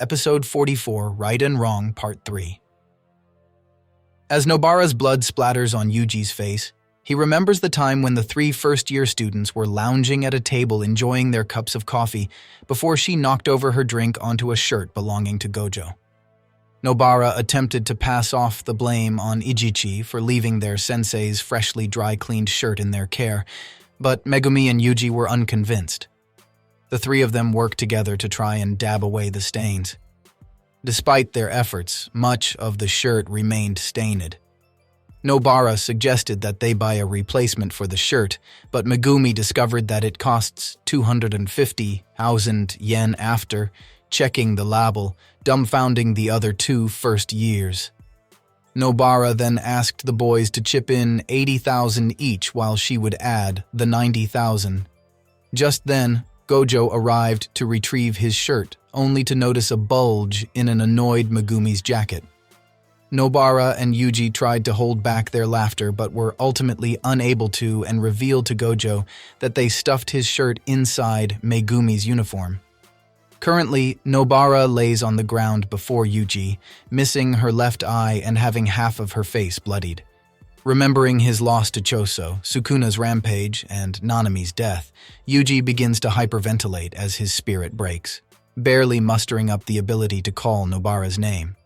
Episode 44, Right and Wrong, Part 3. As Nobara's blood splatters on Yuji's face, he remembers the time when the three first-year students were lounging at a table enjoying their cups of coffee before she knocked over her drink onto a shirt belonging to Gojo. Nobara attempted to pass off the blame on Ijichi for leaving their sensei's freshly dry-cleaned shirt in their care, but Megumi and Yuji were unconvinced. The three of them worked together to try and dab away the stains. Despite their efforts, much of the shirt remained stained. Nobara suggested that they buy a replacement for the shirt, but Megumi discovered that it costs 250,000 yen after checking the label, dumbfounding the other two first years. Nobara then asked the boys to chip in 80,000 each while she would add the 90,000. Just then, Gojo arrived to retrieve his shirt, only to notice a bulge in an annoyed Megumi's jacket. Nobara and Yuji tried to hold back their laughter but were ultimately unable to and revealed to Gojo that they stuffed his shirt inside Megumi's uniform. Currently, Nobara lays on the ground before Yuji, missing her left eye and having half of her face bloodied. Remembering his loss to Choso, Sukuna's rampage, and Nanami's death, Yuji begins to hyperventilate as his spirit breaks, barely mustering up the ability to call Nobara's name.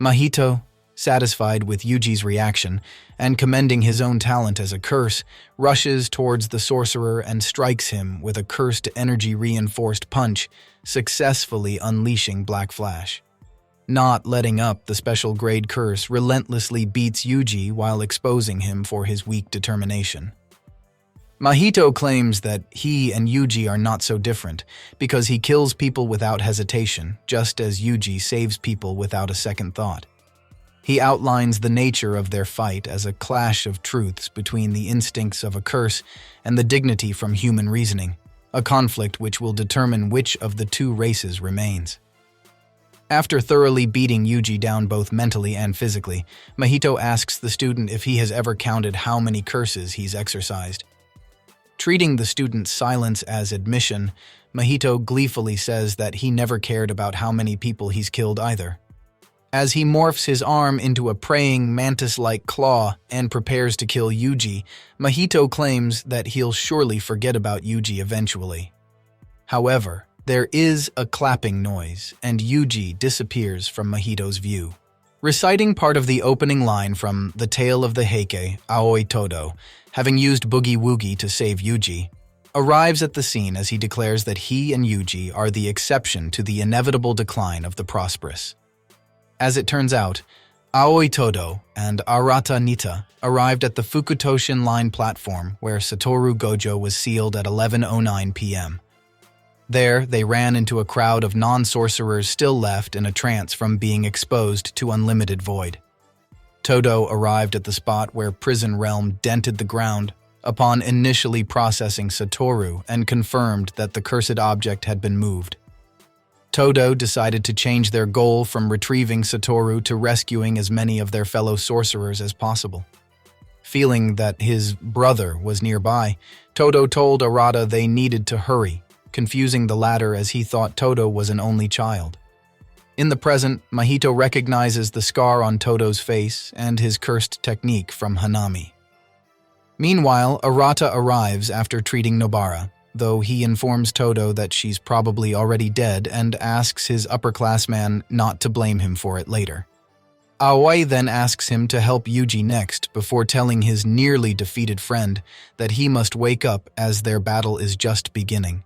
Mahito, satisfied with Yuji's reaction and commending his own talent as a curse, rushes towards the sorcerer and strikes him with a cursed energy-reinforced punch, successfully unleashing Black Flash. Not letting up, the special grade curse relentlessly beats Yuji while exposing him for his weak determination. Mahito claims that he and Yuji are not so different because he kills people without hesitation, just as Yuji saves people without a second thought. He outlines the nature of their fight as a clash of truths between the instincts of a curse and the dignity from human reasoning, a conflict which will determine which of the two races remains. After thoroughly beating Yuji down both mentally and physically, Mahito asks the student if he has ever counted how many curses he's exercised. Treating the student's silence as admission, Mahito gleefully says that he never cared about how many people he's killed either. As he morphs his arm into a praying mantis-like claw and prepares to kill Yuji, Mahito claims that he'll surely forget about Yuji eventually. However, there is a clapping noise, and Yuji disappears from Mahito's view. Reciting part of the opening line from The Tale of the Heike, Aoi Todo, having used Boogie Woogie to save Yuji, arrives at the scene as he declares that he and Yuji are the exception to the inevitable decline of the prosperous. As it turns out, Aoi Todo and Arata Nita arrived at the Fukutoshin Line platform where Satoru Gojo was sealed at 11:09 p.m. There, they ran into a crowd of non-sorcerers still left in a trance from being exposed to unlimited void. Todo arrived at the spot where Prison Realm dented the ground upon initially processing Satoru and confirmed that the cursed object had been moved. Todo decided to change their goal from retrieving Satoru to rescuing as many of their fellow sorcerers as possible. Feeling that his brother was nearby, Todo told Arata they needed to hurry, confusing the latter as he thought Todo was an only child. In the present, Mahito recognizes the scar on Todo's face and his cursed technique from Hanami. Meanwhile, Arata arrives after treating Nobara, though he informs Todo that she's probably already dead and asks his upperclassman not to blame him for it later. Aoi then asks him to help Yuji next before telling his nearly defeated friend that he must wake up as their battle is just beginning.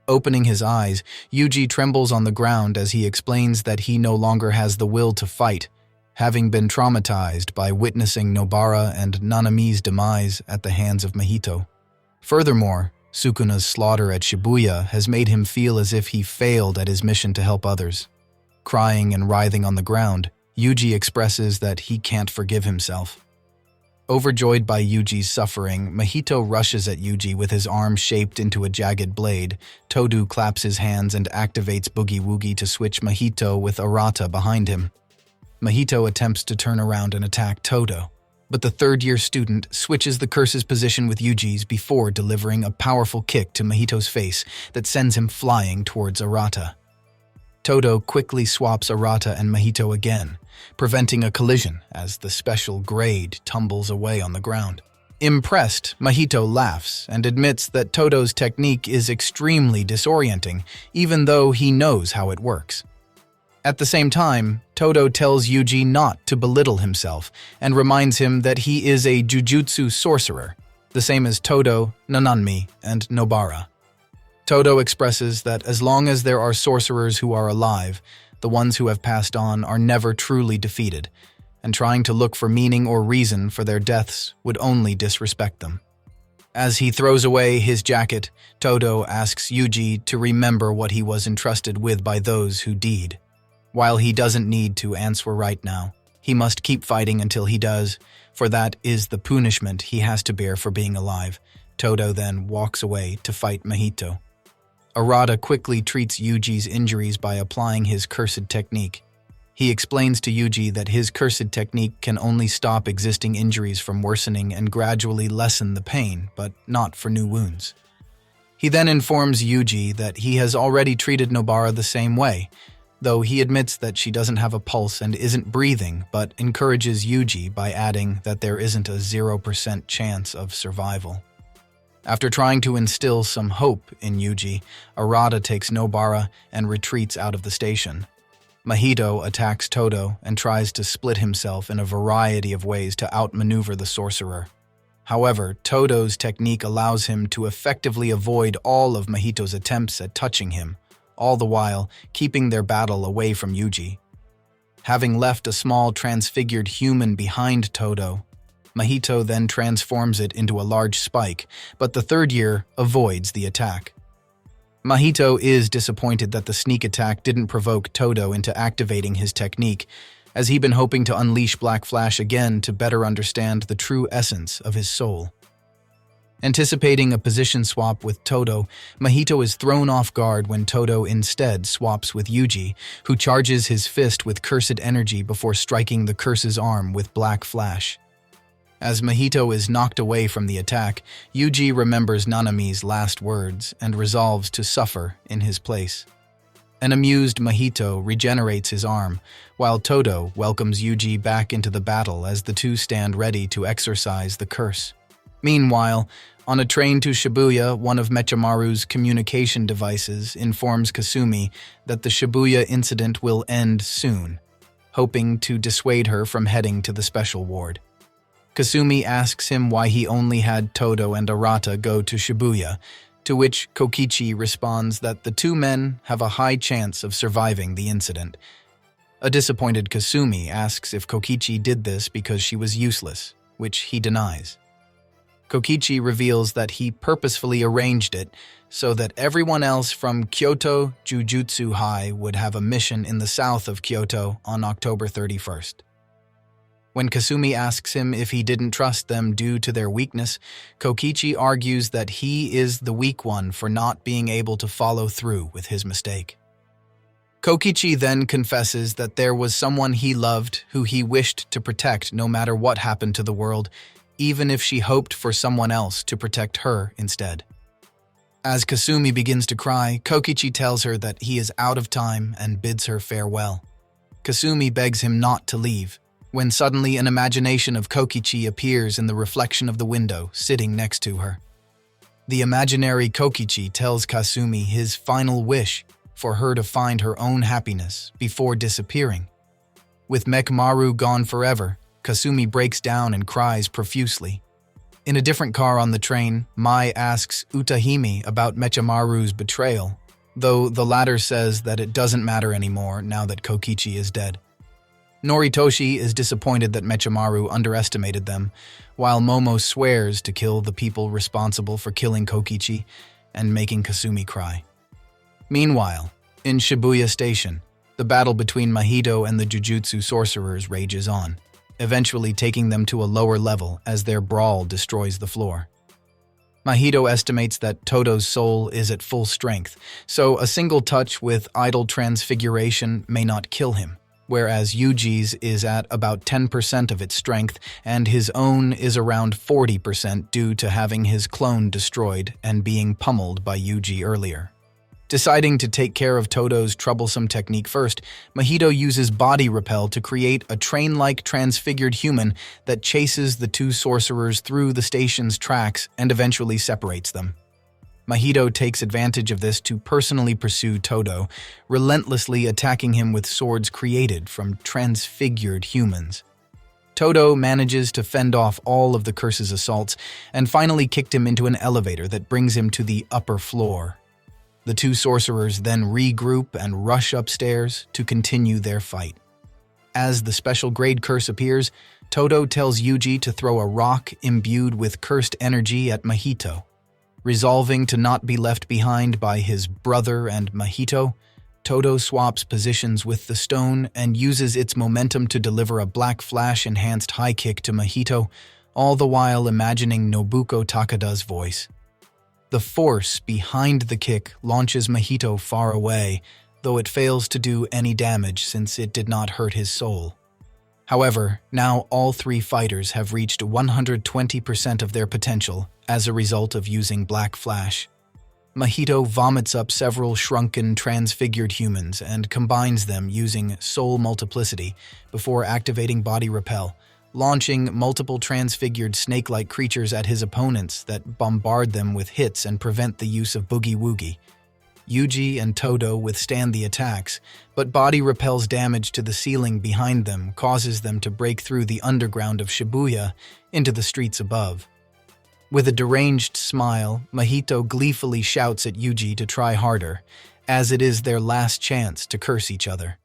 Opening his eyes, Yuji trembles on the ground as he explains that he no longer has the will to fight, having been traumatized by witnessing Nobara and Nanami's demise at the hands of Mahito. Furthermore, Sukuna's slaughter at Shibuya has made him feel as if he failed at his mission to help others. Crying and writhing on the ground, Yuji expresses that he can't forgive himself. Overjoyed by Yuji's suffering, Mahito rushes at Yuji with his arm shaped into a jagged blade. Todo claps his hands and activates Boogie Woogie to switch Mahito with Arata behind him. Mahito attempts to turn around and attack Todo, but the third-year student switches the curse's position with Yuji's before delivering a powerful kick to Mahito's face that sends him flying towards Arata. Todo quickly swaps Arata and Mahito again, preventing a collision as the special grade tumbles away on the ground. Impressed, Mahito laughs and admits that Todo's technique is extremely disorienting, even though he knows how it works. At the same time, Todo tells Yuji not to belittle himself and reminds him that he is a Jujutsu sorcerer, the same as Todo, Nananmi, and Nobara. Todo expresses that as long as there are sorcerers who are alive, the ones who have passed on are never truly defeated, and trying to look for meaning or reason for their deaths would only disrespect them. As he throws away his jacket, Todo asks Yuji to remember what he was entrusted with by those who deed. While he doesn't need to answer right now, he must keep fighting until he does, for that is the punishment he has to bear for being alive. Todo then walks away to fight Mahito. Arata quickly treats Yuji's injuries by applying his cursed technique. He explains to Yuji that his cursed technique can only stop existing injuries from worsening and gradually lessen the pain, but not for new wounds. He then informs Yuji that he has already treated Nobara the same way, though he admits that she doesn't have a pulse and isn't breathing, but encourages Yuji by adding that there isn't a 0% chance of survival. After trying to instill some hope in Yuji, Arata takes Nobara and retreats out of the station. Mahito attacks Todo and tries to split himself in a variety of ways to outmaneuver the sorcerer. However, Todo's technique allows him to effectively avoid all of Mahito's attempts at touching him, all the while keeping their battle away from Yuji. Having left a small transfigured human behind Todo, Mahito then transforms it into a large spike, but the third year avoids the attack. Mahito is disappointed that the sneak attack didn't provoke Todo into activating his technique, as he'd been hoping to unleash Black Flash again to better understand the true essence of his soul. Anticipating a position swap with Todo, Mahito is thrown off guard when Todo instead swaps with Yuji, who charges his fist with cursed energy before striking the curse's arm with Black Flash. As Mahito is knocked away from the attack, Yuji remembers Nanami's last words and resolves to suffer in his place. An amused Mahito regenerates his arm, while Todo welcomes Yuji back into the battle as the two stand ready to exorcise the curse. Meanwhile, on a train to Shibuya, one of Mechamaru's communication devices informs Kasumi that the Shibuya incident will end soon, hoping to dissuade her from heading to the special ward. Kasumi asks him why he only had Todo and Arata go to Shibuya, to which Kokichi responds that the two men have a high chance of surviving the incident. A disappointed Kasumi asks if Kokichi did this because she was useless, which he denies. Kokichi reveals that he purposefully arranged it so that everyone else from Kyoto Jujutsu High would have a mission in the south of Kyoto on October 31st. When Kasumi asks him if he didn't trust them due to their weakness, Kokichi argues that he is the weak one for not being able to follow through with his mistake. Kokichi then confesses that there was someone he loved who he wished to protect no matter what happened to the world, even if she hoped for someone else to protect her instead. As Kasumi begins to cry, Kokichi tells her that he is out of time and bids her farewell. Kasumi begs him not to leave, when suddenly an imagination of Kokichi appears in the reflection of the window, sitting next to her. The imaginary Kokichi tells Kasumi his final wish for her to find her own happiness before disappearing. With Mechamaru gone forever, Kasumi breaks down and cries profusely. In a different car on the train, Mai asks Utahime about Mechamaru's betrayal, though the latter says that it doesn't matter anymore now that Kokichi is dead. Noritoshi is disappointed that Mechamaru underestimated them, while Momo swears to kill the people responsible for killing Kokichi and making Kasumi cry. Meanwhile, in Shibuya Station, the battle between Mahito and the Jujutsu sorcerers rages on, eventually taking them to a lower level as their brawl destroys the floor. Mahito estimates that Todo's soul is at full strength, so a single touch with idle transfiguration may not kill him, whereas Yuji's is at about 10% of its strength and his own is around 40% due to having his clone destroyed and being pummeled by Yuji earlier. Deciding to take care of Todo's troublesome technique first, Mahito uses body repel to create a train-like transfigured human that chases the two sorcerers through the station's tracks and eventually separates them. Mahito takes advantage of this to personally pursue Todo, relentlessly attacking him with swords created from transfigured humans. Todo manages to fend off all of the curse's assaults and finally kicked him into an elevator that brings him to the upper floor. The two sorcerers then regroup and rush upstairs to continue their fight. As the special grade curse appears, Todo tells Yuji to throw a rock imbued with cursed energy at Mahito. Resolving to not be left behind by his brother and Mahito, Todo swaps positions with the stone and uses its momentum to deliver a black flash-enhanced high kick to Mahito, all the while imagining Nobuko Takada's voice. The force behind the kick launches Mahito far away, though it fails to do any damage since it did not hurt his soul. However, now all three fighters have reached 120% of their potential as a result of using Black Flash. Mahito vomits up several shrunken, transfigured humans and combines them using Soul Multiplicity before activating Body Repel, launching multiple transfigured snake-like creatures at his opponents that bombard them with hits and prevent the use of Boogie Woogie. Yuji and Todo withstand the attacks, but Body Repel's damage to the ceiling behind them causes them to break through the underground of Shibuya into the streets above. With a deranged smile, Mahito gleefully shouts at Yuji to try harder, as it is their last chance to curse each other.